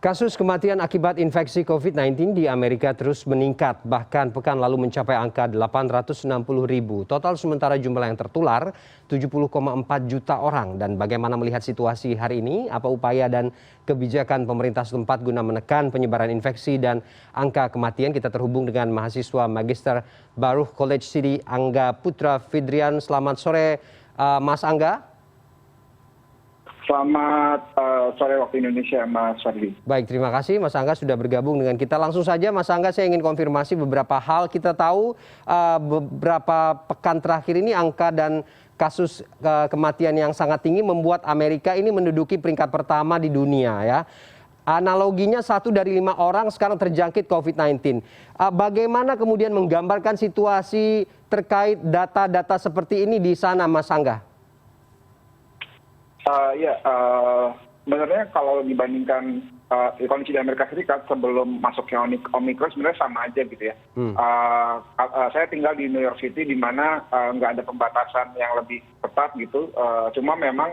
Kasus kematian akibat infeksi COVID-19 di Amerika terus meningkat, bahkan pekan lalu mencapai angka 860.000. Total sementara jumlah yang tertular 70,4 juta orang. Dan bagaimana melihat situasi hari ini, apa upaya dan kebijakan pemerintah setempat guna menekan penyebaran infeksi dan angka kematian? Kita terhubung dengan mahasiswa Magister Baruch College City, Angga Putra Fidrian. Selamat sore, Mas Angga. Selamat sore waktu Indonesia, Mas Fadli. Baik, terima kasih Mas Angga sudah bergabung dengan kita. Langsung saja Mas Angga, saya ingin konfirmasi beberapa hal. Kita tahu beberapa pekan terakhir ini angka dan kasus kematian yang sangat tinggi membuat Amerika ini menduduki peringkat pertama di dunia ya. Analoginya 1 dari 5 orang sekarang terjangkit COVID-19. Bagaimana kemudian menggambarkan situasi terkait data-data seperti ini di sana, Mas Angga? Sebenarnya kalau dibandingkan kondisi di Amerika Serikat sebelum masuknya Omicron sebenarnya sama aja gitu ya. Saya tinggal di New York City di mana nggak ada pembatasan yang lebih ketat gitu. Cuma memang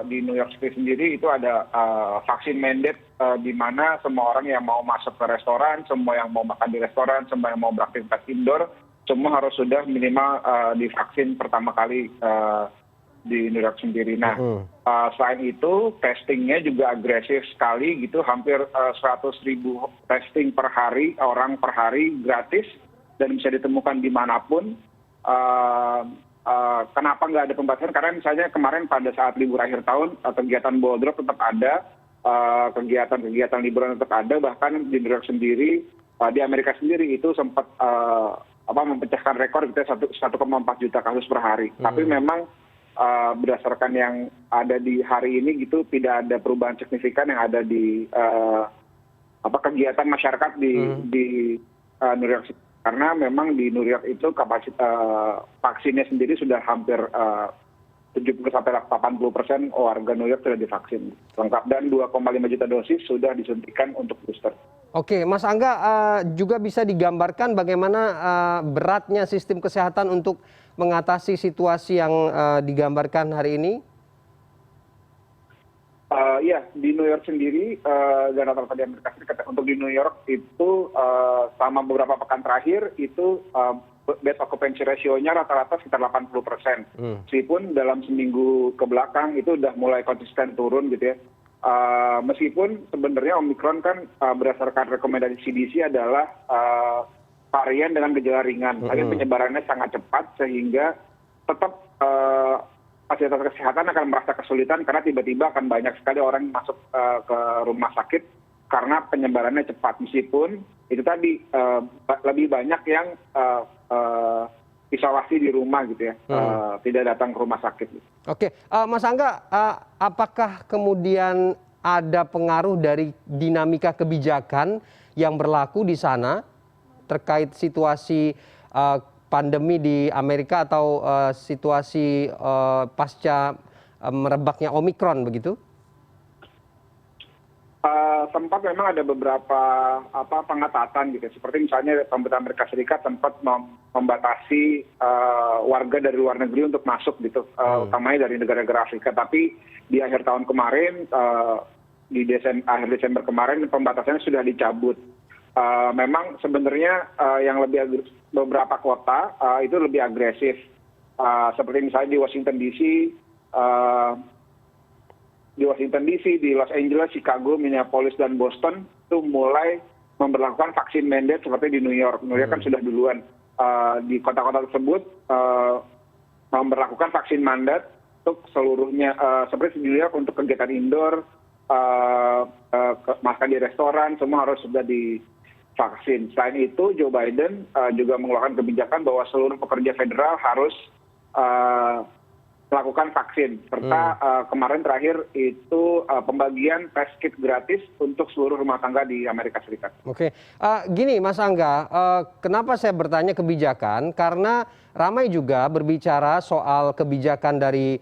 di New York City sendiri itu ada vaksin mandate di mana semua orang yang mau masuk ke restoran, semua yang mau makan di restoran, semua yang mau beraktivitas indoor, semua harus sudah minimal divaksin pertama kali di New York sendiri. Nah, selain itu testingnya juga agresif sekali gitu, hampir 100.000 testing per hari, orang per hari gratis dan bisa ditemukan dimanapun. Kenapa nggak ada pembatasan? Karena misalnya kemarin pada saat libur akhir tahun kegiatan ball drop tetap ada, kegiatan liburan tetap ada, bahkan di New York sendiri, di Amerika sendiri itu sempat memecahkan rekor gitu 1,4 juta kasus per hari. Tapi memang berdasarkan yang ada di hari ini gitu tidak ada perubahan signifikan yang ada di kegiatan masyarakat di New York City. Karena memang di New York itu kapasitas vaksinnya sendiri sudah hampir 70-80% warga New York sudah divaksin lengkap dan 2,5 juta dosis sudah disuntikan untuk booster. Oke, Mas Angga, juga bisa digambarkan bagaimana beratnya sistem kesehatan untuk mengatasi situasi yang digambarkan hari ini? Ya, di New York sendiri dan rata-rata di Amerika Serikat untuk di New York itu selama beberapa pekan terakhir itu bed occupancy ratio-nya rata-rata sekitar 80%. Meskipun dalam seminggu ke belakang itu udah mulai konsisten turun gitu ya. Meskipun sebenarnya Omicron kan berdasarkan rekomendasi CDC adalah varian dengan gejala ringan, tapi penyebarannya sangat cepat sehingga tetap fasilitas kesehatan akan merasa kesulitan karena tiba-tiba akan banyak sekali orang yang masuk ke rumah sakit karena penyebarannya cepat. Meskipun itu tadi lebih banyak yang isolasi di rumah gitu ya, tidak datang ke rumah sakit. Oke, Mas Angga, apakah kemudian ada pengaruh dari dinamika kebijakan yang berlaku di sana terkait situasi pandemi di Amerika atau situasi pasca merebaknya Omicron begitu? Sempat memang ada beberapa pengetatan gitu, seperti misalnya pemerintah Amerika Serikat sempat membatasi warga dari luar negeri untuk masuk gitu, utamanya dari negara-negara Afrika. Tapi di akhir tahun kemarin, di akhir Desember kemarin pembatasannya sudah dicabut. Memang sebenarnya yang beberapa kota itu lebih agresif, seperti misalnya di Washington DC, di Los Angeles, Chicago, Minneapolis, dan Boston itu mulai memberlakukan vaksin mandate seperti di New York. New York kan sudah duluan. Di kota-kota tersebut memberlakukan vaksin mandate untuk seluruhnya, seperti di New York untuk kegiatan indoor, makan di restoran, semua harus sudah divaksin. Selain itu, Joe Biden juga mengeluarkan kebijakan bahwa seluruh pekerja federal harus melakukan vaksin, serta kemarin terakhir itu pembagian test kit gratis untuk seluruh rumah tangga di Amerika Serikat. Oke, gini Mas Angga, kenapa saya bertanya kebijakan? Karena ramai juga berbicara soal kebijakan dari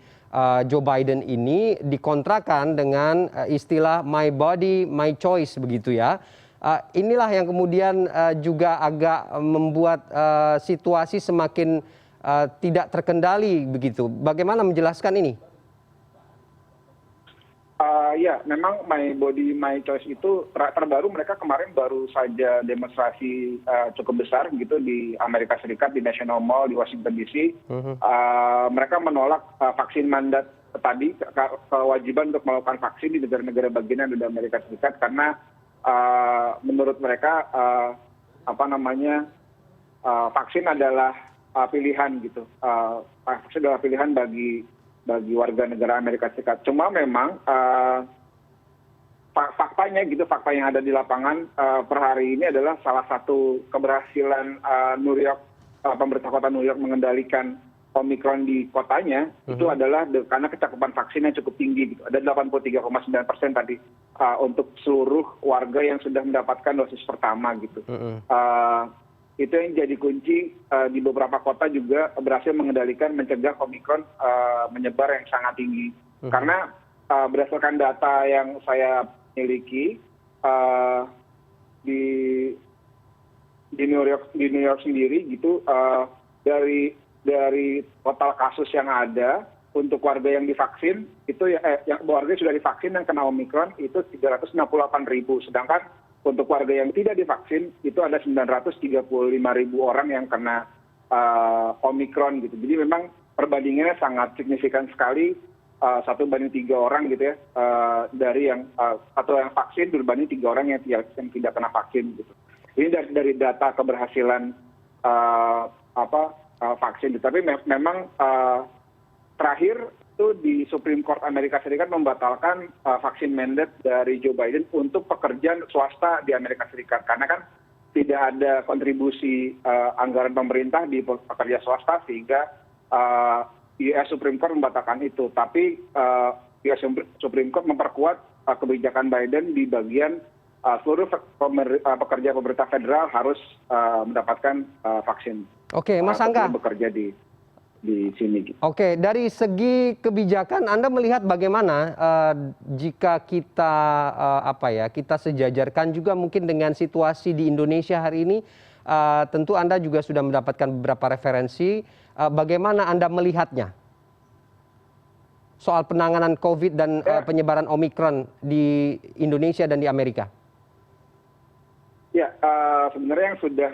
Joe Biden ini dikontrakan dengan istilah my body, my choice begitu ya. Inilah yang kemudian juga agak membuat situasi semakin tidak terkendali begitu. Bagaimana menjelaskan ini? Ya, memang My Body My Choice itu terbaru mereka kemarin baru saja demonstrasi cukup besar gitu di Amerika Serikat di National Mall di Washington DC. Mereka menolak vaksin mandat tadi, kewajiban untuk melakukan vaksin di negara-negara bagian yang ada di Amerika Serikat karena menurut mereka vaksin adalah pilihan gitu. Vaksin adalah pilihan bagi warga negara Amerika Serikat. Cuma memang faktanya gitu, fakta yang ada di lapangan per hari ini adalah salah satu keberhasilan New York, pemerintah kota New York mengendalikan Omicron di kotanya itu adalah karena kecakupan vaksinnya cukup tinggi gitu. Ada 83,9% tadi untuk seluruh warga yang sudah mendapatkan dosis pertama gitu. Itu yang jadi kunci di beberapa kota juga berhasil mengendalikan mencegah Omicron menyebar yang sangat tinggi. Karena berdasarkan data yang saya miliki di New York sendiri gitu dari total kasus yang ada untuk warga yang divaksin itu yang warga sudah divaksin yang kena Omicron itu 368.000, sedangkan untuk warga yang tidak divaksin itu ada 935.000 orang yang kena Omicron gitu. Jadi memang perbandingannya sangat signifikan sekali, 1:3 orang gitu ya, dari yang atau yang vaksin berbanding 3 orang yang tidak kena vaksin gitu. Ini dari data keberhasilan vaksin. Tapi memang terakhir itu di Supreme Court Amerika Serikat membatalkan vaksin mandate dari Joe Biden untuk pekerjaan swasta di Amerika Serikat karena kan tidak ada kontribusi anggaran pemerintah di pekerja swasta sehingga US Supreme Court membatalkan itu. Tapi US Supreme Court memperkuat kebijakan Biden di bagian seluruh pekerja pemerintah federal harus mendapatkan vaksin. Oke, Mas Angga. Bekerja di sini. Gitu. Oke, dari segi kebijakan Anda melihat bagaimana jika kita kita sejajarkan juga mungkin dengan situasi di Indonesia hari ini, tentu Anda juga sudah mendapatkan beberapa referensi. Bagaimana Anda melihatnya soal penanganan COVID dan penyebaran Omicron di Indonesia dan di Amerika? Ya, sebenarnya yang sudah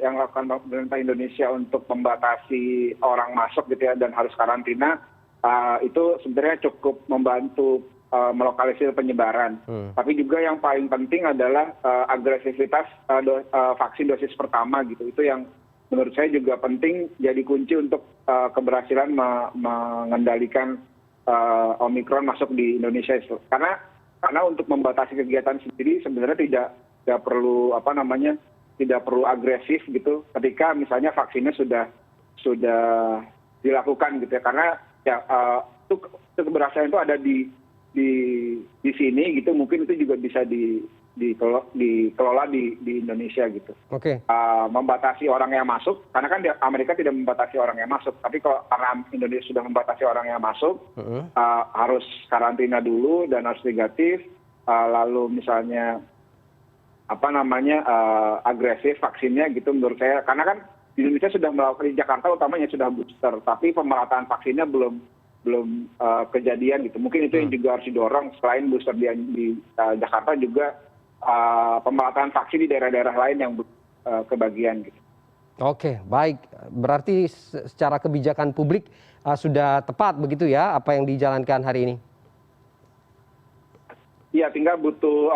yang lakukan pemerintah Indonesia untuk membatasi orang masuk gitu ya dan harus karantina itu sebenarnya cukup membantu melokalisir penyebaran. Tapi juga yang paling penting adalah agresivitas vaksin dosis pertama gitu. Itu yang menurut saya juga penting jadi kunci untuk keberhasilan mengendalikan Omicron masuk di Indonesia. Karena untuk membatasi kegiatan sendiri sebenarnya tidak perlu tidak perlu agresif gitu ketika misalnya vaksinnya sudah dilakukan gitu ya karena itu keberhasilan itu ada di sini gitu mungkin itu juga bisa dikelola di Indonesia gitu. Oke. Membatasi orang yang masuk karena kan di Amerika tidak membatasi orang yang masuk tapi karena Indonesia sudah membatasi orang yang masuk harus karantina dulu dan harus negatif lalu misalnya agresif vaksinnya gitu menurut saya karena kan di Indonesia sudah melakukan di Jakarta utamanya sudah booster tapi pemerataan vaksinnya belum kejadian gitu mungkin itu yang juga harus didorong selain booster di Jakarta juga pemerataan vaksin di daerah-daerah lain yang kebagian gitu. Oke, baik, berarti secara kebijakan publik sudah tepat begitu ya apa yang dijalankan hari ini? Iya, tinggal butuh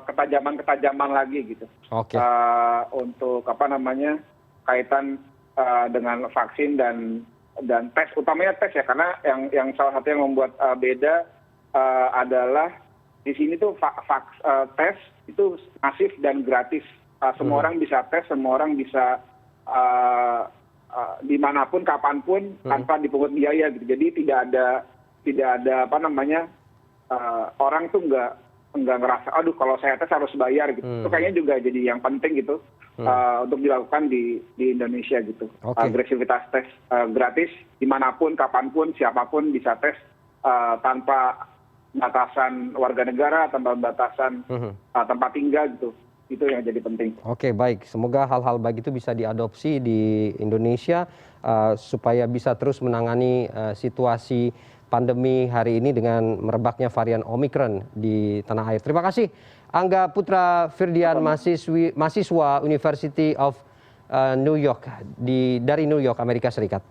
ketajaman lagi gitu. Oke. Untuk kaitan dengan vaksin dan tes utamanya tes ya karena yang salah satu yang membuat beda adalah di sini tuh tes itu masif dan gratis. Semua orang bisa tes, semua orang bisa dimanapun kapanpun tanpa dipungut biaya gitu. Jadi tidak ada orang tuh nggak ngerasa aduh kalau saya tes harus bayar gitu itu kayaknya juga jadi yang penting gitu untuk dilakukan di Indonesia gitu. Agresivitas tes gratis dimanapun kapanpun siapapun bisa tes tanpa batasan warga negara tanpa batasan tempat tinggal gitu itu yang jadi penting. Oke, baik, semoga hal-hal baik itu bisa diadopsi di Indonesia supaya bisa terus menangani situasi pandemi hari ini dengan merebaknya varian Omicron di tanah air. Terima kasih Angga Putra Firdian, mahasiswa University of New York dari New York, Amerika Serikat.